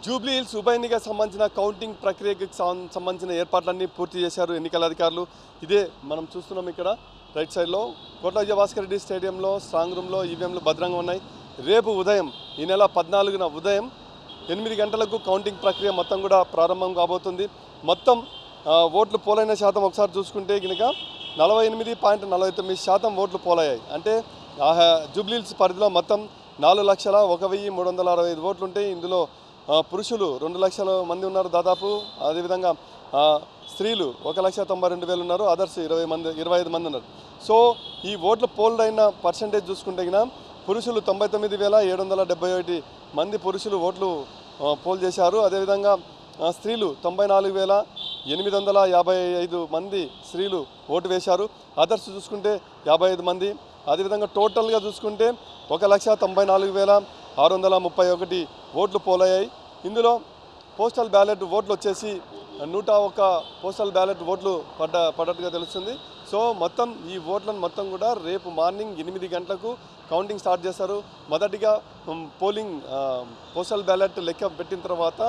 Jubilee hills ఉప ఎన్నికకు సంబంధించిన కౌంటింగ్ ప్రక్రియకు సంబంధించిన ఏర్పాట్లన్నీ పూర్తి చేశారు ఎన్నికల అధికారులు. ఇదే మనం చూస్తున్నాం ఇక్కడ రైట్ సైడ్లో కోట్ల విజయభాస్కర్ రెడ్డి స్టేడియంలో స్ట్రాంగ్ రూమ్లో ఈవీఎంలు భద్రంగా ఉన్నాయి. రేపు ఉదయం ఈ నెల 14న ఉదయం 8 గంటలకు కౌంటింగ్ ప్రక్రియ మొత్తం కూడా ప్రారంభం కాబోతుంది. మొత్తం ఓట్లు పోలైన శాతం ఒకసారి చూసుకుంటే కనుక 48.49% ఓట్లు పోలయ్యాయి. అంటే జూబ్లీ హిల్స్ పరిధిలో మొత్తం 4,01,365 ఓట్లు ఉంటాయి. ఇందులో పురుషులు 2 లక్షల మంది ఉన్నారు దాదాపు. అదేవిధంగా స్త్రీలు 1,92,000 ఉన్నారు. అదర్స్ 25 మంది ఉన్నారు. సో ఈ ఓట్లు పోల్ అయిన పర్సంటేజ్ చూసుకుంటే కనుక పురుషులు 99,771 మంది పురుషులు ఓట్లు పోల్ చేశారు. అదేవిధంగా స్త్రీలు 94,855 మంది స్త్రీలు ఓటు వేశారు. అదర్స్ చూసుకుంటే 55 మంది. అదేవిధంగా టోటల్గా చూసుకుంటే 1,94,631 ఓట్లు పోలయ్యాయి. ఇందులో పోస్టల్ బ్యాలెట్ ఓట్లు వచ్చేసి 101 పోస్టల్ బ్యాలెట్ ఓట్లు పడ్డట్టుగా తెలుస్తుంది. సో మొత్తం ఈ ఓట్లను మొత్తం కూడా రేపు మార్నింగ్ 8 గంటలకు కౌంటింగ్ స్టార్ట్ చేస్తారు. మొదటిగా పోలింగ్ పోస్టల్ బ్యాలెట్ లెక్క పెట్టిన తర్వాత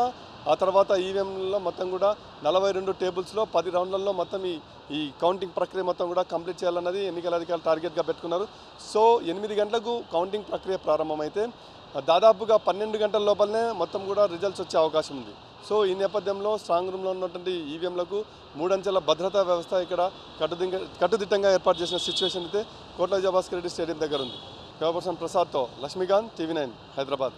ఆ తర్వాత ఈవీఎంలో మొత్తం కూడా 42 టేబుల్స్లో 10 రౌండ్లలో మొత్తం ఈ కౌంటింగ్ ప్రక్రియ మొత్తం కూడా కంప్లీట్ చేయాలన్నది ఎన్నికల అధికారులు టార్గెట్గా పెట్టుకున్నారు. సో 8 గంటలకు కౌంటింగ్ ప్రక్రియ ప్రారంభమైతే దాదాపుగా 12 గంటల లోపలనే మొత్తం కూడా రిజల్ట్స్ వచ్చే అవకాశం ఉంది. సో ఈ నేపథ్యంలో స్ట్రాంగ్ రూమ్లో ఉన్నటువంటి ఈవీఎంలకు 3 అంచెల భద్రతా వ్యవస్థ ఇక్కడ కట్టుదిట్టంగా ఏర్పాటు చేసిన సిచ్యువేషన్ అయితే కోట్ల విజయభాస్కర్ రెడ్డి స్టేడియం దగ్గర ఉంది. పర్సన్ ప్రసాద్తో లక్ష్మీకాంత్, TV9 హైదరాబాద్.